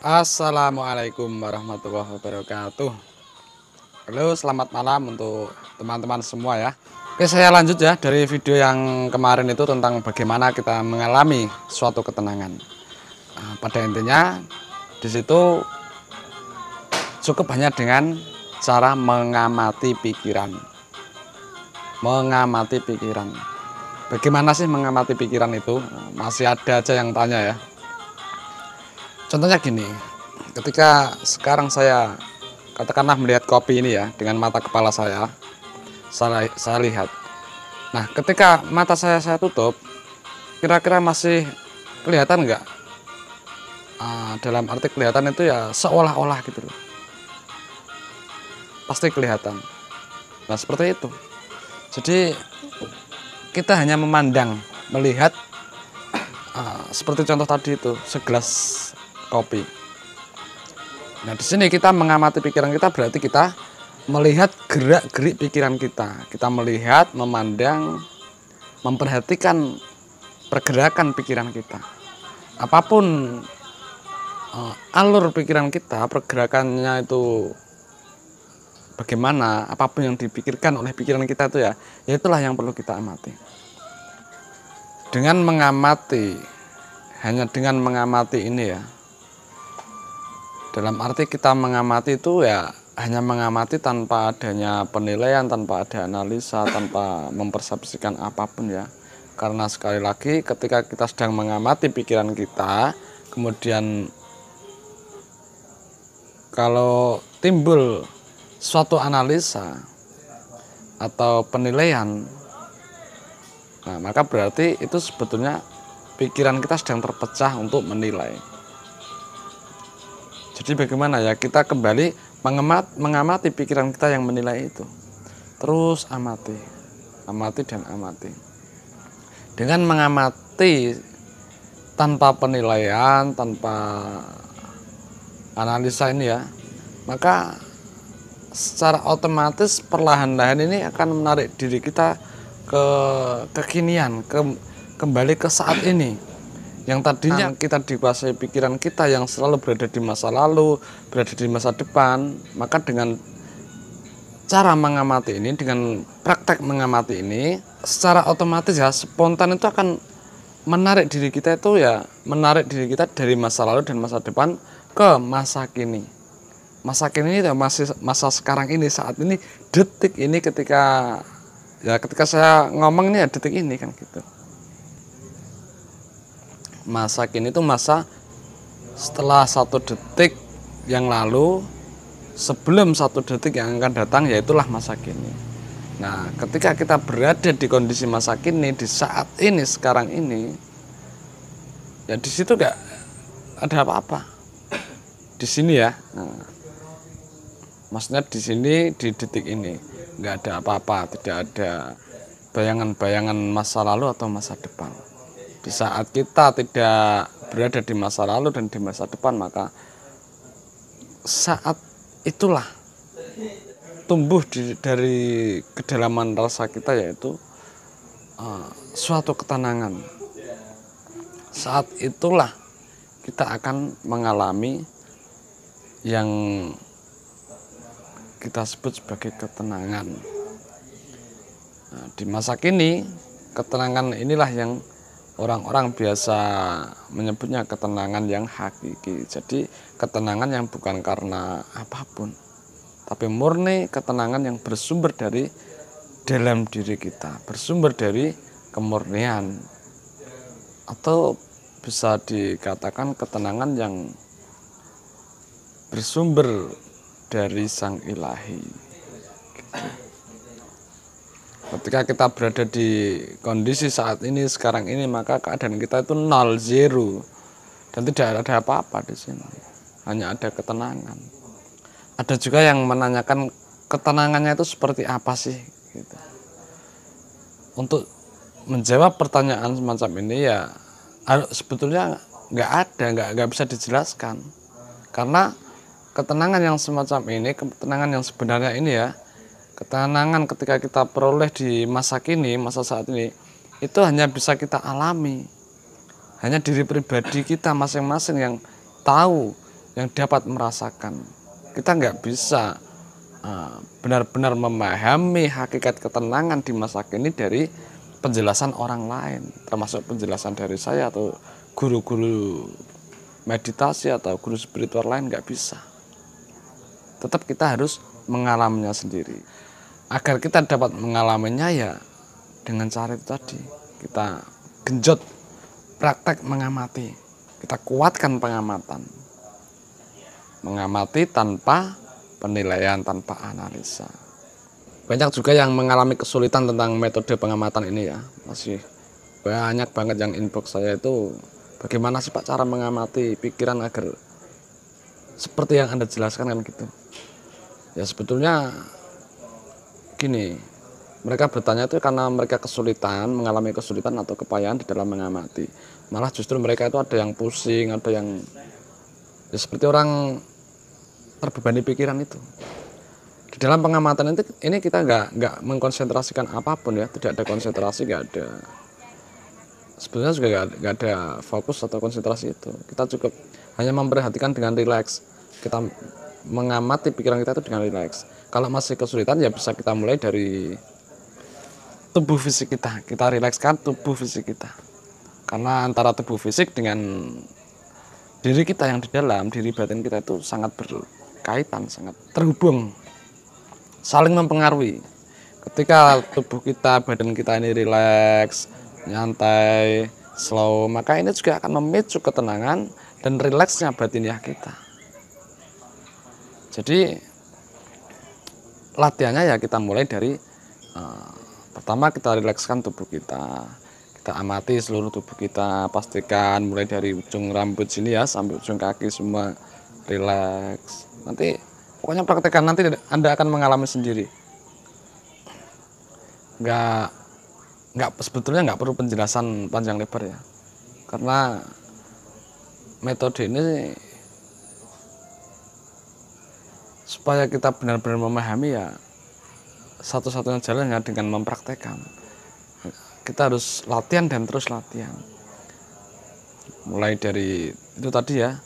Assalamualaikum warahmatullahi wabarakatuh. Halo, selamat malam untuk teman-teman semua ya. Oke, saya lanjut ya dari video yang kemarin itu tentang bagaimana kita mengalami suatu ketenangan. Pada intinya di situ cukup hanya dengan cara mengamati pikiran. Mengamati pikiran. Bagaimana sih mengamati pikiran itu? Masih ada aja yang tanya ya. Contohnya gini, ketika sekarang saya katakanlah melihat kopi ini ya dengan mata kepala saya lihat. Nah, ketika mata saya tutup, kira-kira masih kelihatan nggak? Dalam arti kelihatan itu ya seolah-olah gitu loh. Pasti kelihatan. Nah, seperti itu. Jadi kita hanya memandang, melihat seperti contoh tadi itu, segelas kopi. Nah, di sini kita mengamati pikiran kita berarti kita melihat gerak-gerik pikiran kita. Kita melihat, memandang, memperhatikan pergerakan pikiran kita. Apapun alur pikiran kita, pergerakannya itu bagaimana, apapun yang dipikirkan oleh pikiran kita itu ya itulah yang perlu kita amati. Dengan mengamati, hanya dengan mengamati ini ya, dalam arti kita mengamati itu ya hanya mengamati tanpa adanya penilaian, tanpa ada analisa, tanpa mempersepsikan apapun ya. Karena sekali lagi ketika kita sedang mengamati pikiran kita, kemudian kalau timbul suatu analisa atau penilaian, nah maka berarti itu sebetulnya pikiran kita sedang terpecah untuk menilai. Jadi bagaimana ya kita kembali mengamati pikiran kita yang menilai itu. Terus amati dan amati. Dengan mengamati tanpa penilaian, tanpa analisa ini ya, maka secara otomatis perlahan-lahan ini akan menarik diri kita ke kekinian, kembali ke saat ini. Yang tadinya kita dikuasai pikiran kita yang selalu berada di masa lalu, berada di masa depan, maka dengan cara mengamati ini, dengan praktek mengamati ini, secara otomatis ya spontan itu akan menarik diri kita itu ya, menarik diri kita dari masa lalu dan masa depan ke masa kini. Masa kini itu masih masa sekarang ini, saat ini, detik ini ketika saya ngomong ini ya detik ini kan gitu. Masa kini itu masa setelah 1 detik yang lalu, sebelum 1 detik yang akan datang, yaitulah masa kini. Nah, ketika kita berada di kondisi masa kini, di saat ini, sekarang ini, ya di situ gak ada apa-apa. Di sini ya, nah, maksudnya di sini, di detik ini, gak ada apa-apa, tidak ada bayangan-bayangan masa lalu atau masa depan. Di saat kita tidak berada di masa lalu dan di masa depan, maka saat itulah tumbuh dari kedalaman rasa kita yaitu suatu ketenangan. Saat itulah kita akan mengalami yang kita sebut sebagai ketenangan. Nah, di masa kini ketenangan inilah yang orang-orang biasa menyebutnya ketenangan yang hakiki. Jadi ketenangan yang bukan karena apapun, tapi murni ketenangan yang bersumber dari dalam diri kita, bersumber dari kemurnian, atau bisa dikatakan ketenangan yang bersumber dari Sang Ilahi. Gitu. Ketika kita berada di kondisi saat ini, sekarang ini, maka keadaan kita itu 0, 0 dan tidak ada apa-apa di sini. Hanya ada ketenangan. Ada juga yang menanyakan ketenangannya itu seperti apa sih? Gitu. Untuk menjawab pertanyaan semacam ini ya sebetulnya nggak bisa dijelaskan. Karena ketenangan yang semacam ini, ketenangan yang sebenarnya ini ya, ketenangan ketika kita peroleh di masa kini, masa saat ini, itu hanya bisa kita alami. Hanya diri pribadi kita masing-masing yang tahu yang dapat merasakan. Kita nggak bisa benar-benar memahami hakikat ketenangan di masa kini dari penjelasan orang lain, termasuk penjelasan dari saya atau guru-guru meditasi atau guru spiritual lain, nggak bisa. Tetap kita harus mengalaminya sendiri. Agar kita dapat mengalaminya ya dengan cara itu tadi, kita genjot praktek mengamati, kita kuatkan pengamatan, mengamati tanpa penilaian, tanpa analisa. Banyak juga yang mengalami kesulitan tentang metode pengamatan ini ya, masih banyak banget yang inbox saya itu, bagaimana sih Pak cara mengamati pikiran agar seperti yang Anda jelaskan kan gitu. Ya sebetulnya gini, mereka bertanya itu karena mereka kesulitan, mengalami kesulitan atau kepayahan di dalam mengamati. Malah justru mereka itu ada yang pusing, ada yang ya seperti orang terbebani pikiran itu. Di dalam pengamatan ini kita nggak mengkonsentrasikan apapun ya, tidak ada konsentrasi, nggak ada. Sebenarnya juga nggak ada fokus atau konsentrasi itu. Kita cukup hanya memperhatikan dengan rileks. Kita mengamati pikiran kita itu dengan rileks. Kalau masih kesulitan ya bisa kita mulai dari tubuh fisik kita. Kita rilekskan tubuh fisik kita. Karena antara tubuh fisik dengan diri kita yang di dalam, diri batin kita itu sangat berkaitan, sangat terhubung, saling mempengaruhi. Ketika tubuh kita, badan kita ini rileks, nyantai, slow, maka ini juga akan memicu ketenangan dan rileksnya batiniah kita. Jadi latihannya ya kita mulai dari pertama kita rilekskan tubuh kita. Kita amati seluruh tubuh kita, pastikan mulai dari ujung rambut sini ya sampai ujung kaki semua rileks. Nanti pokoknya praktekkan, nanti Anda akan mengalami sendiri. Sebetulnya nggak perlu penjelasan panjang lebar ya, karena metode ini supaya kita benar-benar memahami ya satu-satunya jalan ya dengan mempraktekkan. Kita harus latihan dan terus latihan. Mulai dari itu tadi ya,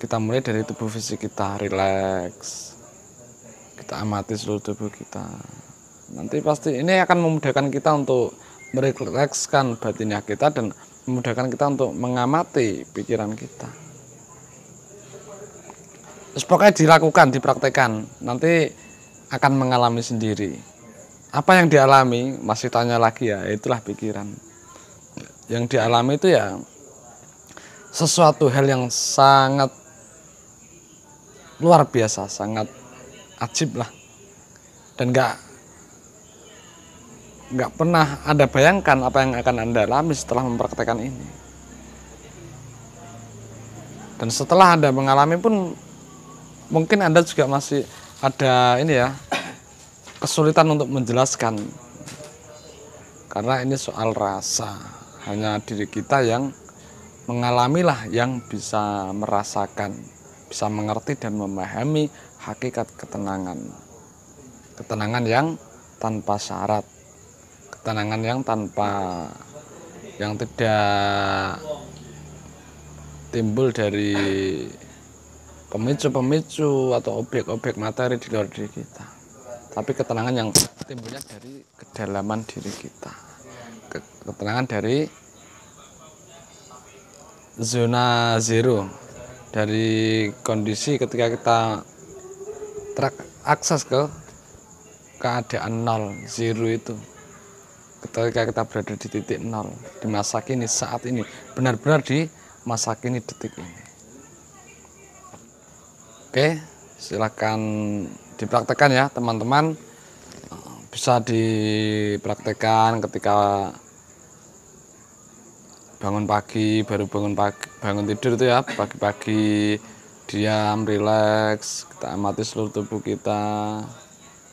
kita mulai dari tubuh fisik kita rileks, kita amati seluruh tubuh kita. Nanti pasti ini akan memudahkan kita untuk merilekskan batiniah kita dan memudahkan kita untuk mengamati pikiran kita. Terus pokoknya dilakukan, dipraktekkan, nanti akan mengalami sendiri. Apa yang dialami, masih tanya lagi ya, itulah pikiran. Yang dialami itu ya sesuatu hal yang sangat luar biasa, sangat ajib lah. Dan nggak pernah Anda bayangkan apa yang akan Anda alami setelah mempraktekkan ini. Dan setelah Anda mengalami pun mungkin Anda juga masih ada ini ya, kesulitan untuk menjelaskan, karena ini soal rasa. Hanya diri kita yang mengalamilah yang bisa merasakan, bisa mengerti dan memahami hakikat ketenangan. Ketenangan yang tanpa syarat, ketenangan yang tidak timbul dari pemicu-pemicu atau objek-objek materi di luar diri kita, tapi ketenangan yang timbulnya dari kedalaman diri kita, ketenangan dari zona zero, dari kondisi ketika kita terakses ke keadaan nol, zero itu ketika kita berada di titik nol, di masa kini, saat ini, benar-benar di masa kini, detik ini. Oke, silakan dipraktekkan ya teman-teman. Bisa dipraktekkan ketika bangun pagi, baru bangun tidur itu ya, pagi-pagi diam, rileks, kita amati seluruh tubuh kita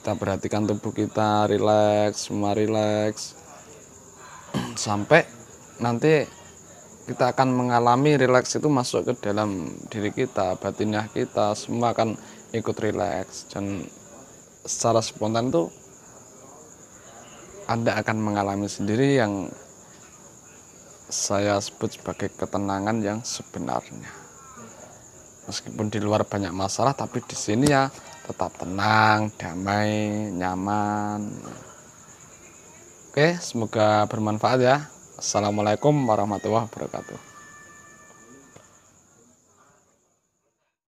perhatikan tubuh kita, rileks, semua rileks, sampai nanti kita akan mengalami rileks itu masuk ke dalam diri kita, batiniah kita, semua akan ikut rileks, dan secara spontan itu Anda akan mengalami sendiri yang saya sebut sebagai ketenangan yang sebenarnya. Meskipun di luar banyak masalah, tapi di sini ya tetap tenang, damai, nyaman. Oke, semoga bermanfaat ya. Assalamualaikum warahmatullahi wabarakatuh.